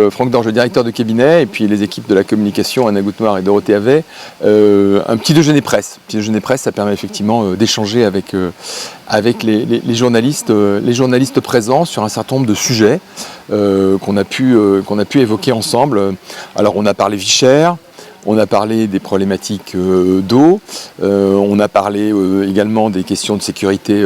Franck Dorge, le directeur de cabinet, et puis les équipes de la communication, Anna Goutte-Noir et Dorothée Havet, un petit déjeuner presse. Petit déjeuner presse, ça permet effectivement d'échanger avec les journalistes présents sur un certain nombre de sujets qu'on a pu évoquer ensemble. Alors on a parlé vie chère. On a parlé des problématiques d'eau, on a parlé également des questions de sécurité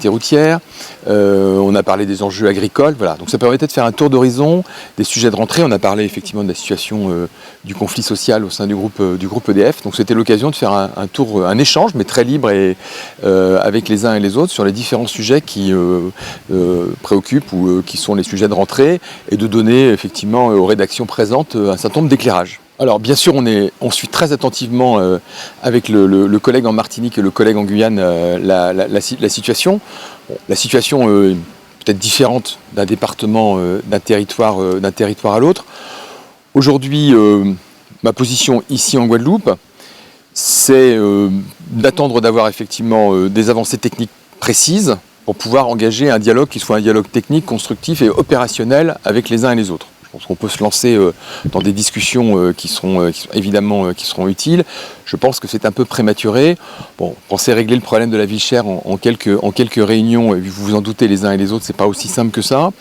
routière, on a parlé des enjeux agricoles, voilà. Donc ça permettait de faire un tour d'horizon des sujets de rentrée. On a parlé effectivement de la situation du conflit social au sein du groupe EDF. Donc c'était l'occasion de faire un échange, mais très libre et avec les uns et les autres sur les différents sujets qui préoccupent ou qui sont les sujets de rentrée, et de donner effectivement aux rédactions présentes un certain nombre d'éclairages. Alors bien sûr, on suit très attentivement avec le collègue en Martinique et le collègue en Guyane la situation. Bon, la situation est peut-être différente d'un département, d'un territoire à l'autre. Aujourd'hui, ma position ici en Guadeloupe, c'est d'attendre d'avoir effectivement des avancées techniques précises pour pouvoir engager un dialogue qui soit un dialogue technique, constructif et opérationnel avec les uns et les autres. Je pense qu'on peut se lancer dans des discussions qui seront utiles. Je pense que c'est un peu prématuré. Bon, penser régler le problème de la vie chère en quelques réunions, et vous vous en doutez les uns et les autres, c'est pas aussi simple que ça.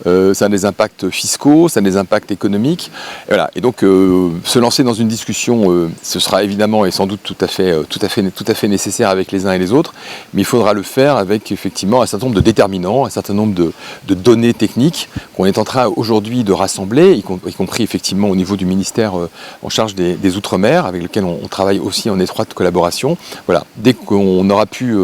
Ça a des impacts fiscaux, ça a des impacts économiques. Et voilà. Et donc se lancer dans une discussion, ce sera évidemment et sans doute tout à fait nécessaire avec les uns et les autres, mais il faudra le faire avec effectivement un certain nombre de déterminants, un certain nombre de données techniques qu'on est en train aujourd'hui de rassembler, y compris effectivement au niveau du ministère en charge des Outre-mer, avec lequel on travaille aussi en étroite collaboration. Voilà. Dès qu'on aura pu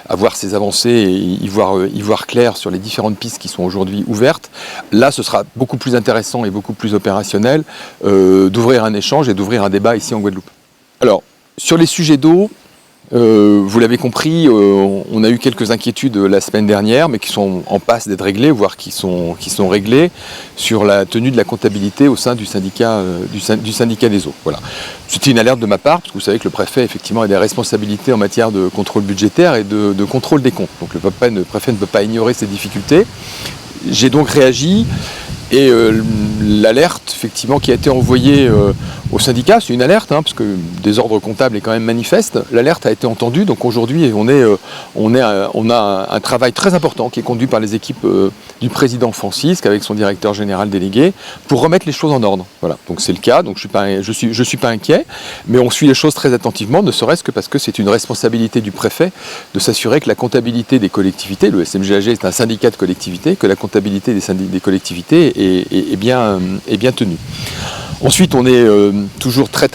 avoir ces avancées et y voir clair sur les différentes pistes qui sont aujourd'hui ouvertes, là ce sera beaucoup plus intéressant et beaucoup plus opérationnel d'ouvrir un échange et d'ouvrir un débat ici en Guadeloupe. Alors, sur les sujets d'eau, vous l'avez compris, on a eu quelques inquiétudes la semaine dernière, mais qui sont en passe d'être réglées, voire qui sont réglées, sur la tenue de la comptabilité au sein du syndicat des eaux. Voilà. C'était une alerte de ma part, parce que vous savez que le préfet effectivement a des responsabilités en matière de contrôle budgétaire et de contrôle des comptes. Donc le préfet ne peut pas ignorer ces difficultés. J'ai donc réagi. Et l'alerte effectivement qui a été envoyée au syndicat, c'est une alerte, parce que le désordre comptable est quand même manifeste. L'alerte a été entendue, donc aujourd'hui on a un travail très important qui est conduit par les équipes du président Francisque avec son directeur général délégué pour remettre les choses en ordre. Voilà, donc c'est le cas, donc je suis pas inquiet, mais on suit les choses très attentivement, ne serait-ce que parce que c'est une responsabilité du préfet de s'assurer que la comptabilité des collectivités, le SMGAG est un syndicat de collectivités, que la comptabilité des collectivités est bien tenue. Ensuite, on est toujours très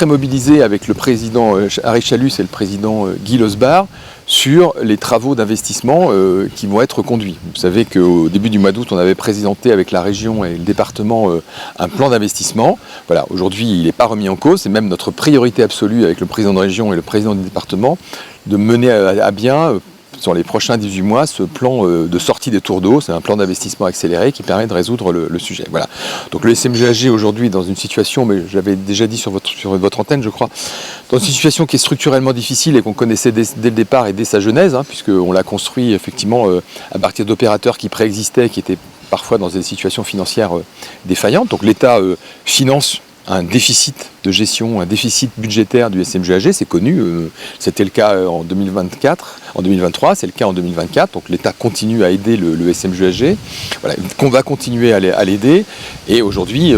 mobilisé avec le président Harry Chalus et le président Guy Losbar sur les travaux d'investissement qui vont être conduits. Vous savez qu'au début du mois d'août, on avait présenté avec la région et le département un plan d'investissement. Voilà, aujourd'hui, il n'est pas remis en cause. C'est même notre priorité absolue avec le président de région et le président du département de mener à bien sur les prochains 18 mois, ce plan de sortie des tours d'eau, c'est un plan d'investissement accéléré qui permet de résoudre le sujet. Voilà. Donc le SMGAG aujourd'hui est dans une situation, mais je l'avais déjà dit sur votre antenne, je crois, dans une situation qui est structurellement difficile et qu'on connaissait dès le départ et dès sa genèse, puisqu'on l'a construit effectivement à partir d'opérateurs qui préexistaient, qui étaient parfois dans des situations financières défaillantes. Donc l'État finance un déficit de gestion, un déficit budgétaire du SMGAG, c'est connu, c'était le cas en 2023, c'est le cas en 2024, donc l'État continue à aider le SMGAG, voilà, qu'on va continuer à l'aider, et aujourd'hui,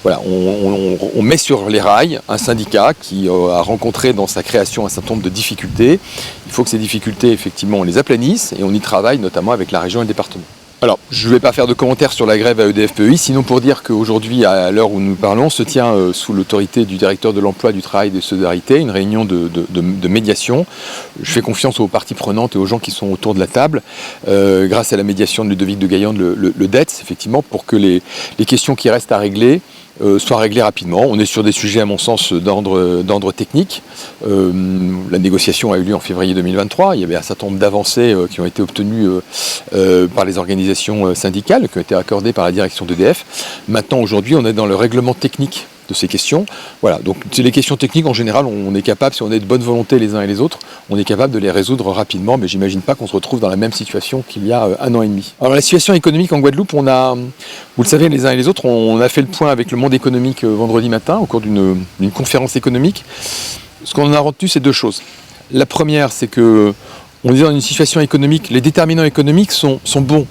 voilà, on met sur les rails un syndicat qui a rencontré dans sa création un certain nombre de difficultés. Il faut que ces difficultés, effectivement, on les aplanisse, et on y travaille notamment avec la région et le département. Alors, je ne vais pas faire de commentaires sur la grève à EDF-PEI, sinon pour dire qu'aujourd'hui, à l'heure où nous parlons, se tient sous l'autorité du directeur de l'emploi, du travail et des solidarités, une réunion de médiation. Je fais confiance aux parties prenantes et aux gens qui sont autour de la table, grâce à la médiation de Ludovic de Gaillande, le DETS, effectivement, pour que les questions qui restent à régler soit réglé rapidement. On est sur des sujets, à mon sens, d'ordre technique. La négociation a eu lieu en février 2023. Il y avait un certain nombre d'avancées qui ont été obtenues par les organisations syndicales, qui ont été accordées par la direction d'EDF. Maintenant, aujourd'hui, on est dans le règlement technique de ces questions. Voilà, donc les questions techniques en général, on est capable, si on est de bonne volonté les uns et les autres, on est capable de les résoudre rapidement, mais j'imagine pas qu'on se retrouve dans la même situation qu'il y a 1 an et demi. Alors la situation économique en Guadeloupe, vous le savez les uns et les autres, on a fait le point avec le monde économique vendredi matin au cours d'une conférence économique. Ce qu'on en a retenu, c'est 2 choses. La première, c'est que on est dans une situation économique, les déterminants économiques sont bons.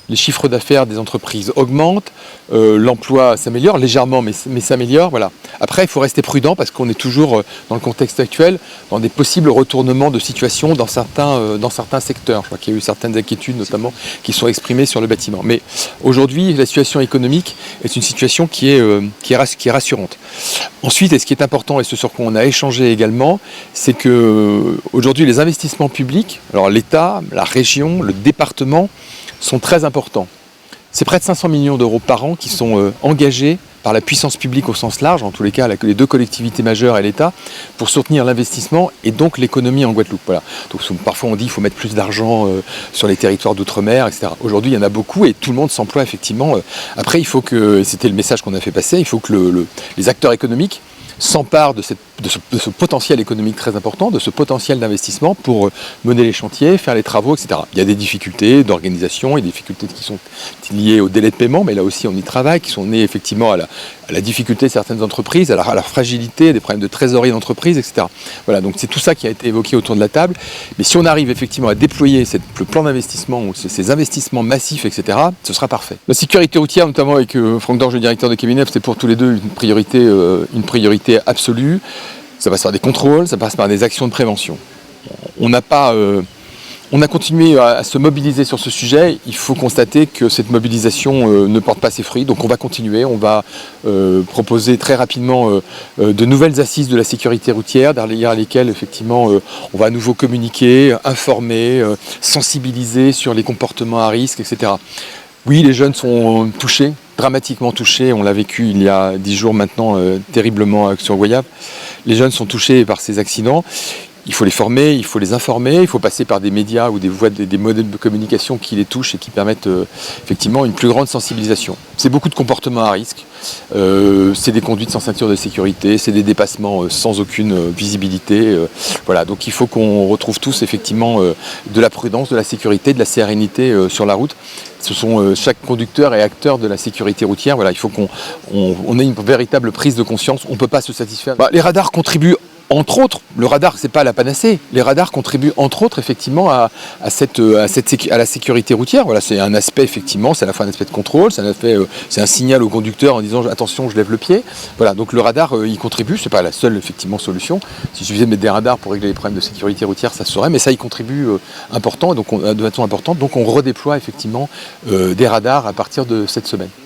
Les chiffres d'affaires des entreprises augmentent, l'emploi s'améliore légèrement, mais s'améliore. Voilà. Après, il faut rester prudent parce qu'on est toujours, dans le contexte actuel, dans des possibles retournements de situation dans certains secteurs. Je crois qu'il y a eu certaines inquiétudes, notamment, qui sont exprimées sur le bâtiment. Mais aujourd'hui, la situation économique est une situation qui est rassurante. Ensuite, et ce qui est important, et ce sur quoi on a échangé également, c'est que aujourd'hui, les investissements publics, alors l'État, la région, le département, sont très importants. C'est près de 500 millions d'euros par an qui sont engagés par la puissance publique au sens large, en tous les cas les 2 collectivités majeures et l'État, pour soutenir l'investissement et donc l'économie en Guadeloupe. Voilà. Donc, parfois on dit qu'il faut mettre plus d'argent sur les territoires d'outre-mer, etc. Aujourd'hui il y en a beaucoup et tout le monde s'emploie effectivement. Après il faut que, c'était le message qu'on a fait passer, il faut que les acteurs économiques s'emparent de ce potentiel économique très important, de ce potentiel d'investissement pour mener les chantiers, faire les travaux, etc. Il y a des difficultés d'organisation, et des difficultés qui sont liées au délai de paiement, mais là aussi on y travaille, qui sont nées effectivement à la difficulté de certaines entreprises, à la fragilité, des problèmes de trésorerie d'entreprise, etc. Voilà, donc c'est tout ça qui a été évoqué autour de la table. Mais si on arrive effectivement à déployer le plan d'investissement, ou ces investissements massifs, etc., ce sera parfait. La sécurité routière, notamment avec Franck Dorge, le directeur de cabinet, c'est pour tous les deux une priorité absolue. Ça passe par des contrôles, ça passe par des actions de prévention. On a continué à se mobiliser sur ce sujet. Il faut constater que cette mobilisation ne porte pas ses fruits. Donc on va continuer, on va proposer très rapidement de nouvelles assises de la sécurité routière, derrière lesquelles effectivement on va à nouveau communiquer, informer, sensibiliser sur les comportements à risque, etc. Oui, les jeunes sont touchés, dramatiquement touchés. On l'a vécu il y a 10 jours maintenant, terriblement sur Goyave. Les jeunes sont touchés par ces accidents. Il faut les former, il faut les informer, il faut passer par des médias ou des modèles de communication qui les touchent et qui permettent effectivement une plus grande sensibilisation. C'est beaucoup de comportements à risque, c'est des conduites sans ceinture de sécurité, c'est des dépassements sans aucune visibilité. Voilà, donc il faut qu'on retrouve tous effectivement de la prudence, de la sécurité, de la sérénité sur la route. Ce sont chaque conducteur et acteur de la sécurité routière. Voilà, il faut qu'on ait une véritable prise de conscience. On ne peut pas se satisfaire. Les radars contribuent. Entre autres, le radar, c'est pas la panacée. Les radars contribuent entre autres effectivement à la sécurité routière. Voilà, c'est un aspect effectivement, c'est à la fois un aspect de contrôle, c'est un signal au conducteur en disant attention, je lève le pied. Voilà, donc le radar y contribue. C'est pas la seule effectivement solution. S'il suffisait de mettre des radars pour régler les problèmes de sécurité routière, ça se saurait, mais ça y contribue de façon importante. Donc on redéploie effectivement des radars à partir de cette semaine.